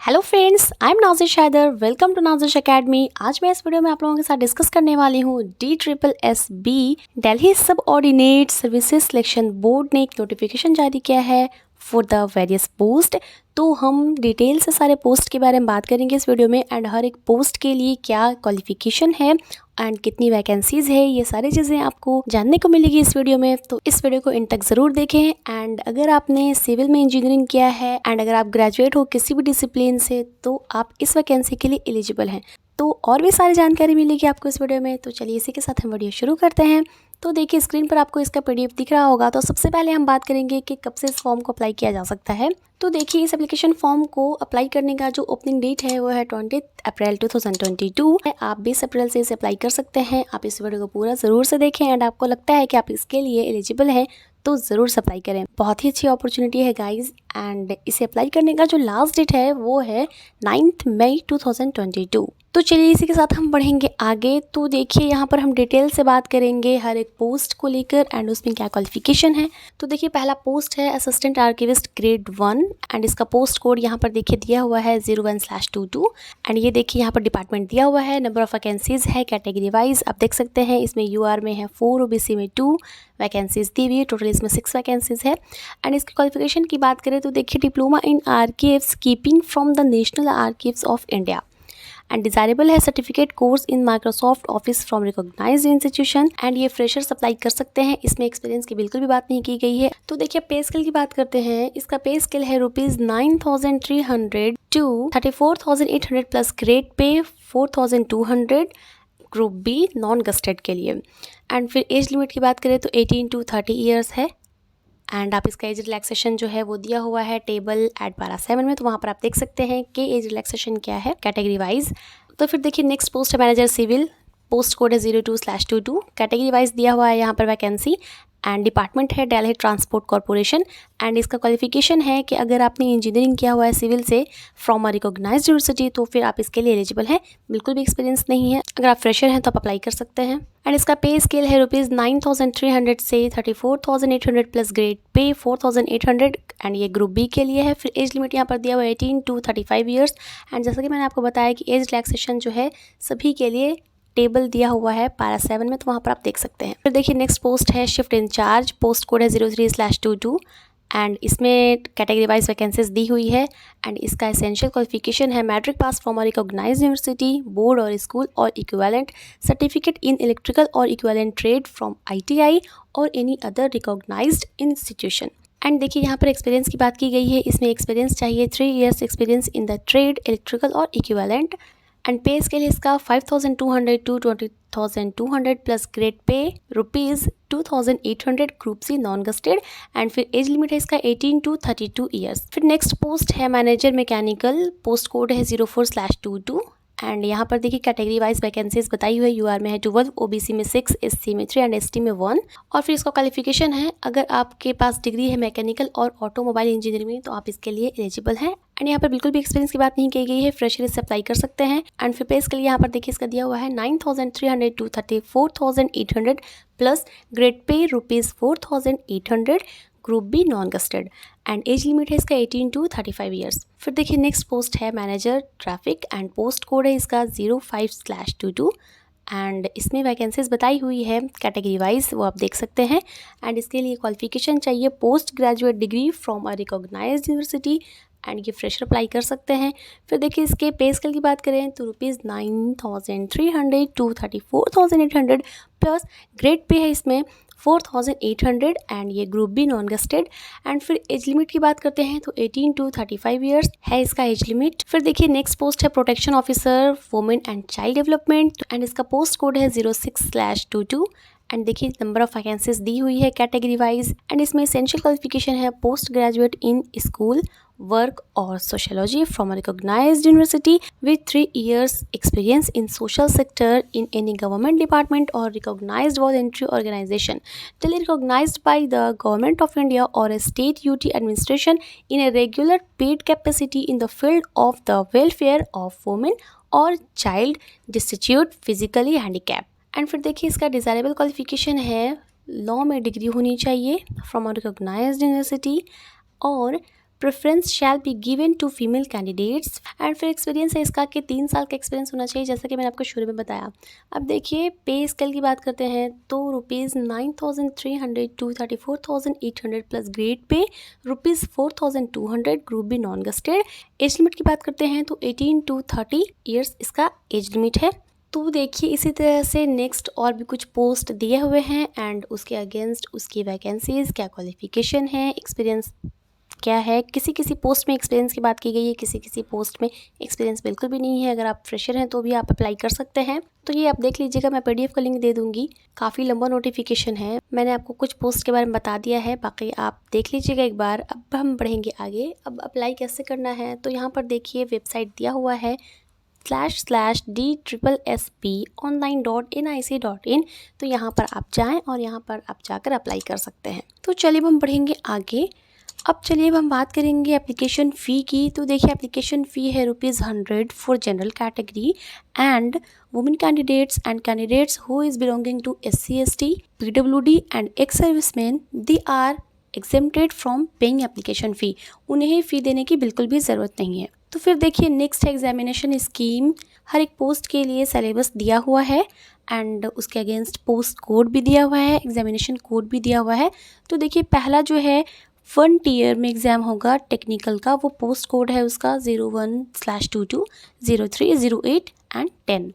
Hello friends, I am Nazish Haider. Welcome to Nazish academy. आज मैं इस वीडियो में आप लोगों के साथ डिस्कस करने वाली हूँ DSSB दिल्ली सब ऑर्डिनेट सर्विसेज सिलेक्शन बोर्ड ने एक नोटिफिकेशन जारी किया है फॉर द वेरियस पोस्ट। तो हम डिटेल से सारे पोस्ट के बारे में बात करेंगे इस वीडियो में, एंड हर एक पोस्ट के लिए क्या क्वालिफिकेशन है एंड कितनी वैकेंसीज है, ये सारी चीज़ें आपको जानने को मिलेगी इस वीडियो में। तो इस वीडियो को इन तक ज़रूर देखें। एंड अगर आपने सिविल में इंजीनियरिंग किया है एंड अगर आप ग्रेजुएट हो किसी भी डिसिप्लिन से, तो आप इस वैकेंसी के लिए एलिजिबल हैं। तो और भी सारी जानकारी मिलेगी आपको इस वीडियो में। तो चलिए इसी के साथ हम वीडियो शुरू करते हैं। तो देखिए स्क्रीन पर आपको इसका PDF दिख रहा होगा। तो सबसे पहले हम बात करेंगे कि कब से इस फॉर्म को अप्लाई किया जा सकता है। तो देखिए इस एप्लीकेशन फॉर्म को अप्लाई करने का जो ओपनिंग डेट है वो है 20 अप्रैल 2022 है। आप 20 अप्रैल से इसे अप्लाई कर सकते हैं। आप इस वीडियो को पूरा ज़रूर से देखें एंड आपको लगता है कि आप इसके लिए एलिजिबल हैं तो ज़रूर से अप्लाई करें। बहुत ही अच्छी अपॉर्चुनिटी है गाइज। एंड इसे अप्लाई करने का जो लास्ट डेट है वो है 9 मई 2022। तो चलिए इसी के साथ हम बढ़ेंगे आगे। तो देखिए यहाँ पर हम डिटेल से बात करेंगे हर एक पोस्ट को लेकर एंड उसमें क्या क्वालिफिकेशन है। तो देखिए पहला पोस्ट है असिस्टेंट आर्किविस्ट ग्रेड 1 एंड इसका पोस्ट कोड यहाँ पर देखिए दिया हुआ है 01/22। एंड ये देखिए यहाँ पर डिपार्टमेंट दिया हुआ है। नंबर ऑफ वैकेंसीज है कैटेगरी वाइज आप देख सकते हैं। इसमें UR में है 4, OBC में 2 वैकेंसीज दी हुई है। टोटल इसमें 6 वैकेंसीज है। एंड इसकी क्वालिफिकेशन की बात करें तो देखिए diploma in archives keeping from the national archives of India and desirable है certificate course in Microsoft office from recognised institution. And ये फ्रेशर्स अप्लाई कर सकते हैं। इसमें एक्सपीरियंस की बिल्कुल भी बात नहीं की गई है। तो देखिए पे स्केल की बात करते हैं। इसका पे स्केल है ₹9,300 to 34,800 plus grade pay 4,200 group B non gazetted के लिए। एंड फिर एज लिमिट की बात करें तो 18 to 30 ईयर्स है। एंड आप इसका एज रिलैक्सेशन जो है वो दिया हुआ है टेबल एट पारा 7 में। तो वहाँ पर आप देख सकते हैं कि एज रिलैक्सेशन क्या है कैटेगरी वाइज। तो फिर देखिए नेक्स्ट पोस्ट है मैनेजर सिविल। पोस्ट कोड है 02/22। कैटेगरी वाइज दिया हुआ है यहाँ पर वैकेंसी। एंड डिपार्टमेंट है दिल्ली ट्रांसपोर्ट कॉर्पोरेशन। एंड इसका क्वालिफिकेशन है कि अगर आपने इंजीनियरिंग किया हुआ है सिविल से फ्रॉम अ रिकॉग्नाइज्ड यूनिवर्सिटी तो फिर आप इसके लिए एलिजिबल हैं। बिल्कुल भी एक्सपीरियंस नहीं है। अगर आप फ्रेशर हैं तो आप अप्लाई कर सकते हैं। एंड इसका पे स्केल है ₹9,300 से 34,800 प्लस ग्रेड पे 4,800। एंड ये ग्रुप बी के लिए है। फिर एज लिमिट यहाँ पर दिया हुआ है 18 to 35 ईयर्स। एंड जैसा कि मैंने आपको बताया कि एज रिलैक्सेशन जो है सभी के लिए टेबल दिया हुआ है पारा 7 में। तो वहाँ पर आप देख सकते हैं। फिर देखिए नेक्स्ट पोस्ट है शिफ्ट इंचार्ज। पोस्ट कोड है 03/22 एंड इसमें कैटेगरी वाइज वैकेंसीज दी हुई है। एंड इसका एसेंशियल क्वालिफिकेशन है matric pass from a recognised university board और स्कूल और इक्विवेलेंट सर्टिफिकेट इन इलेक्ट्रिकल और इक्विवेलेंट ट्रेड फ्रॉम ITI और any other recognised institution. And देखिए यहाँ पर एक्सपीरियंस की बात की गई है। इसमें एक्सपीरियंस चाहिए 3 years experience in the trade electrical और इक्विवेलेंट। एंड पे के लिए इसका 5,200 to 20,200 plus grade pay ₹2,800 group C non gazetted. And फिर एज लिमिट है इसका 18 to 32 ईयर्स। फिर नेक्स्ट पोस्ट है मैनेजर मैकेनिकल। पोस्ट कोड है 04/22। एंड यहाँ पर देखिए कैटेगरी वाइज वैकेंसीज बताई हुई है। UR में है 12, OBC में 6, SC में 3 एंड ST में 1। और फिर इसका क्वालिफिकेशन है अगर आपके पास डिग्री है मैकेनिकल और ऑटोमोबाइल इंजीनियरिंग में तो आप इसके लिए एलिजिबल हैं। एंड यहाँ पर बिल्कुल भी एक्सपीरियंस की बात नहीं की गई है। फ्रेशर इससे अप्लाई कर सकते हैं। एंड फिर पे के लिए यहाँ पर देखिए इसका दिया हुआ है 9,300 to 34,800 plus grade pay ₹4,800 group B non gazetted. And age limit है इसका 18 to 35 ईयर्स। फिर देखिए नेक्स्ट पोस्ट है manager traffic and post code है इसका 05/22। एंड इसमें वैकेंसीज बताई हुई है कैटेगरी वाइज वो आप देख सकते हैं। एंड इसके लिए क्वालिफिकेशन चाहिए post graduate degree from a recognised university. And ये फ्रेशर अप्लाई कर सकते हैं। फिर देखिए इसके पे स्केल की बात करें तो ₹9,300 to 34,800 प्लस ग्रेड पे है इसमें 4,800। एंड ये group B non gazetted. And फिर एज लिमिट की बात करते हैं तो 18 to 35 ईयर्स है इसका एज लिमिट। फिर देखिए नेक्स्ट पोस्ट है protection officer women and child development. And इसका पोस्ट कोड है 06/22। एंड देखिए नंबर ऑफ वैकेंसीज दी हुई है कैटेगरी वाइज। एंड इसमें एसेंशियल क्वालिफिकेशन है post graduate in school work और sociology from a recognised university with 3 years experience in social sector in any government department or recognized voluntary organization duly recognized by the government of India or a state UT administration in a regular paid capacity in the field of the welfare of women or child destitute physically handicapped। And फिर देखिए इसका desirable qualification है law में degree होनी चाहिए from a recognised university और preference shall be given to female candidates. And फिर experience है इसका कि 3 साल का एक्सपीरियंस होना चाहिए, जैसा कि मैंने आपको शुरू में बताया। अब देखिए पे स्केल की बात करते हैं तो ₹9,300 to 34,800 plus grade pay ₹4,200, group B non gazetted. Age limit की बात करते हैं तो 18 टू 30 ईयर्स इसका एज लिमिट है। तो देखिए इसी तरह से नेक्स्ट और भी कुछ पोस्ट दिए हुए हैं एंड उसके अगेंस्ट उसकी वैकेंसीज, क्या क्वालिफिकेशन है, एक्सपीरियंस क्या है। किसी किसी पोस्ट में एक्सपीरियंस की बात की गई है, किसी किसी पोस्ट में एक्सपीरियंस बिल्कुल भी नहीं है। अगर आप फ्रेशर हैं तो भी आप अप्लाई कर सकते हैं। तो ये आप देख लीजिएगा, मैं पीडीएफ का लिंक दे दूंगी। काफ़ी लंबा नोटिफिकेशन है, मैंने आपको कुछ पोस्ट के बारे में बता दिया है, बाकी आप देख लीजिएगा एक बार। अब हम बढ़ेंगे आगे। अब अप्लाई कैसे करना है तो यहाँ पर देखिए वेबसाइट दिया हुआ है //DSSSBonline.nic.in। तो यहाँ पर आप जाएं और यहाँ पर आप जाकर अप्लाई कर सकते हैं। तो चलिए अब हम बढ़ेंगे आगे। अब चलिए अब हम बात करेंगे एप्लीकेशन फ़ी की। तो देखिए एप्लीकेशन फ़ी है ₹100 for general category and women candidates and candidates who is belonging to SC/ST, PWD and ex serviceman, they are exempted from paying application fee. उन्हें फ़ी देने की बिल्कुल भी ज़रूरत नहीं है। तो फिर देखिए नेक्स्ट है एग्जामिनेशन स्कीम। हर एक पोस्ट के लिए सिलेबस दिया हुआ है एंड उसके अगेंस्ट पोस्ट कोड भी दिया हुआ है, एग्जामिनेशन कोड भी दिया हुआ है। तो देखिए पहला जो है 1 ईयर में एग्ज़ाम होगा टेक्निकल का, वो पोस्ट कोड है उसका 01/22, 03, 08 एंड 10।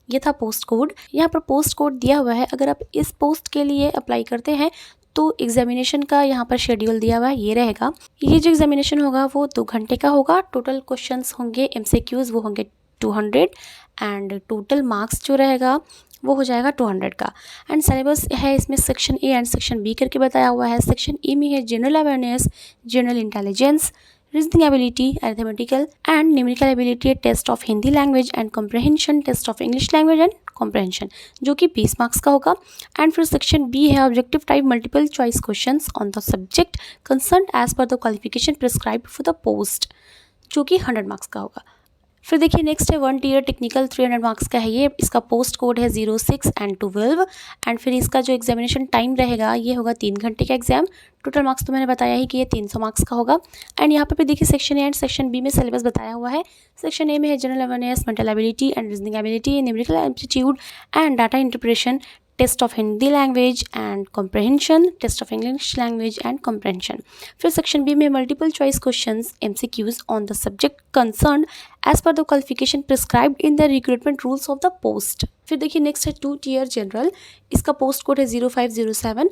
ये था पोस्ट कोड। यहाँ पर पोस्ट कोड दिया हुआ है। अगर आप इस पोस्ट के लिए अप्लाई करते हैं तो एग्जामिनेशन का यहाँ पर शेड्यूल दिया हुआ है, ये रहेगा। ये जो एग्जामिनेशन होगा वो 2 घंटे का होगा। टोटल क्वेश्चंस होंगे MCQs, वो होंगे 200 एंड टोटल मार्क्स जो रहेगा वो हो जाएगा 200 का। एंड सिलेबस है इसमें section A and section B करके बताया हुआ है। सेक्शन ए में है general awareness, general intelligence, reasoning ability, arithmetical and numerical ability, test of Hindi language and comprehension, test of English language and comprehension, जो कि 20 मार्क्स का होगा। एंड फिर सेक्शन बी है objective type multiple choice questions on the subject concern as per the qualification prescribed for the post, जो कि 100 marks का होगा। फिर देखिए नेक्स्ट है 1 ईयर टेक्निकल, 300 मार्क्स का है ये। इसका पोस्ट कोड है 06 एंड 12 एंड फिर इसका जो एग्जामिनेशन टाइम रहेगा ये होगा 3 घंटे का एग्जाम। टोटल मार्क्स तो मैंने बताया ही कि ये 300 मार्क्स का होगा। एंड यहाँ पे भी देखिए section A and section B में सिलेबस बताया हुआ है। सेक्शन ए में है general awareness, mental ability and reasoning ability, numerical aptitude and data interpretation, test of Hindi language and comprehension, test of English language and comprehension. फिर section B में multiple choice questions MCQs on the subject concern as per the qualification prescribed in the recruitment rules of the post. फिर देखिए next है 2 year general. इसका post code है 0507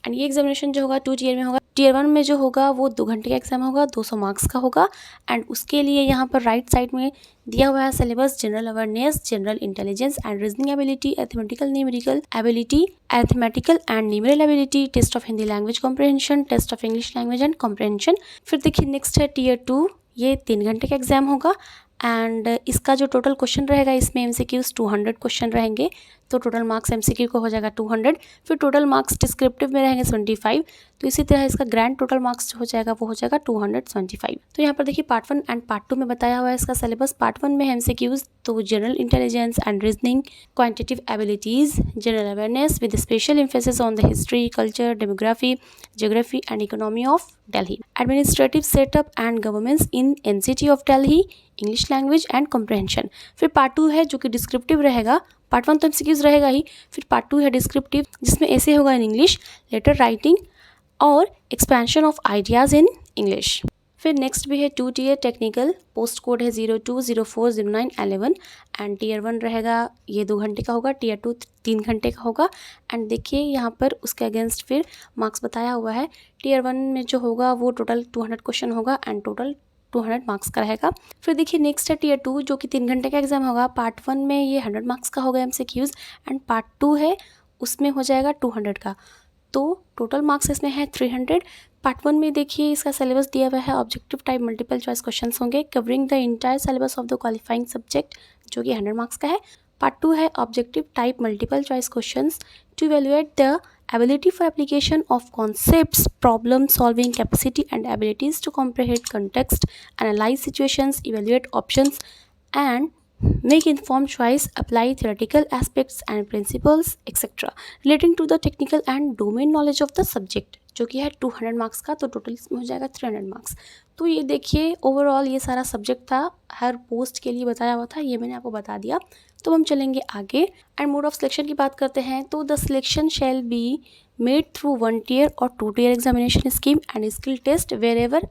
and ये examination जो होगा 2 ईयर में होगा। टीयर 1 में जो होगा वो 2 घंटे का एग्जाम होगा, 200 मार्क्स का होगा। एंड उसके लिए यहाँ पर राइट साइड में दिया हुआ है syllabus general awareness, general intelligence and reasoning ability, arithmetical numerical ability, arithmetical and numerical ability, test of Hindi language comprehension, test of English language and comprehension. फिर देखिए नेक्स्ट है टीयर 2। ये 3 घंटे का एग्जाम होगा एंड इसका जो टोटल क्वेश्चन रहेगा इसमें MCQs 200 क्वेश्चन रहेंगे, तो टोटल मार्क्स MCQ को हो जाएगा 200। फिर टोटल मार्क्स डिस्क्रिप्टिव में रहेंगे 25। तो इसी तरह इसका ग्रैंड टोटल मार्क्स जो हो जाएगा वो हो जाएगा 225। तो यहाँ पर देखिए पार्ट 1 एंड पार्ट 2 में बताया हुआ है इसका सिलेबस। पार्ट 1 में MCQs तो general intelligence and reasoning, quantitative abilities, general awareness with special emphasis on the history, culture, demography, geography and economy of Delhi, administrative setup and governance in NCT of Delhi, English language and comprehension. फिर part 2 है जो कि descriptive रहेगा। Part 1 तो MCQs रहेगा ही, फिर part 2 है descriptive जिसमें ऐसे होगा इन इंग्लिश, लेटर राइटिंग और expansion of ideas in English. फिर नेक्स्ट भी है 2 ईयर टेक्निकल, पोस्ट कोड है 02, 04, 09, 11 एंड टीयर 1 रहेगा, ये 2 घंटे का होगा। टीयर 2 3 घंटे का होगा। एंड देखिए यहाँ पर उसके अगेंस्ट फिर मार्क्स बताया हुआ है। टीयर 1 में जो होगा वो टोटल 200 क्वेश्चन होगा एंड टोटल 200 मार्क्स का रहेगा। फिर देखिए नेक्स्ट है टीयर 2 जो कि 3 घंटे का एग्जाम होगा। पार्ट 1 में ये 100 मार्क्स का होगा MCQs एंड पार्ट 2 है उसमें हो जाएगा 200 का, तो टोटल मार्क्स इसमें है 300। पार्ट 1 में देखिए इसका सिलेबस दिया हुआ है, objective type multiple choice questions होंगे covering the entire syllabus of the qualifying subject, जो कि 100 मार्क्स का है। पार्ट 2 है objective type multiple choice questions to evaluate the ability for application of concepts, problem solving capacity and abilities to comprehend context, analyze situations, evaluate options and make informed choice, apply theoretical aspects and principles etc relating to the technical and domain knowledge of the subject, जो कि है 200 marks का, तो total इसमें हो जाएगा 300 marks. तो ये देखिए ओवरऑल ये सारा सब्जेक्ट था, हर पोस्ट के लिए बताया हुआ था, ये मैंने आपको बता दिया। तो हम चलेंगे आगे एंड मोड ऑफ सिलेक्शन की बात करते हैं। तो the selection shall be made through 1 year और 2 year examination scheme and skill test wherever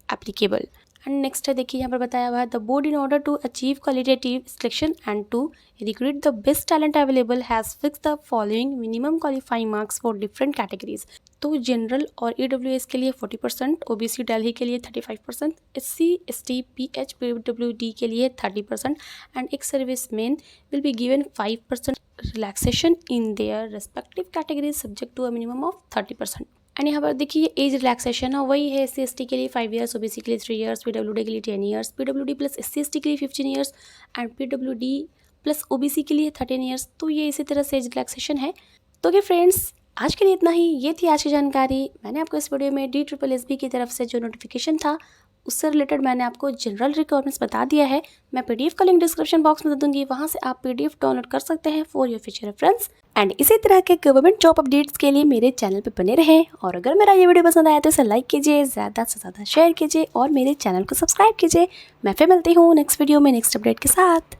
applicable. And next है देखिए यहाँ पर बताया हुआ है the board in order to achieve qualitative selection and to recruit the best talent available has fix the following minimum qualifying marks for different categories. तो general और EWS के लिए 40%, OBC दिल्ली के लिए 35%, SC ST PH PWD के लिए 30% and ex serviceman will be given 5% relaxation in their respective categories subject to a minimum of 30%। एंड यहाँ पर देखिए एज रिलैक्सेशन है वही है, SC ST के लिए 5 ईयर्स, OBC के लिए 3 ईयर्स, PWD के लिए 10 years, PWD plus SC ST के लिए 15 years and PWD plus OBC के लिए 13 ईयर्स। तो ये इसी तरह से एज रिलैक्सेशन है। तो कि फ्रेंड्स आज के लिए इतना ही, ये थी आज की जानकारी। मैंने आपको इस वीडियो में DSSB की तरफ से जो नोटिफिकेशन था उससे रिलेटेड मैंने आपको जनरल रिक्वायरमेंट्स बता दिया है। मैं PDF का लिंक डिस्क्रिप्शन बॉक्स में दे दूंगी, वहां से आप PDF डाउनलोड कर सकते हैं for your future reference. And इसी तरह के गवर्नमेंट जॉब अपडेट्स के लिए मेरे चैनल पे बने रहें। और अगर मेरा ये वीडियो पसंद आया तो इसे लाइक कीजिए, ज़्यादा से ज़्यादा शेयर कीजिए और मेरे चैनल को सब्सक्राइब कीजिए। मैं फिर मिलती हूँ नेक्स्ट वीडियो में नेक्स्ट अपडेट के साथ।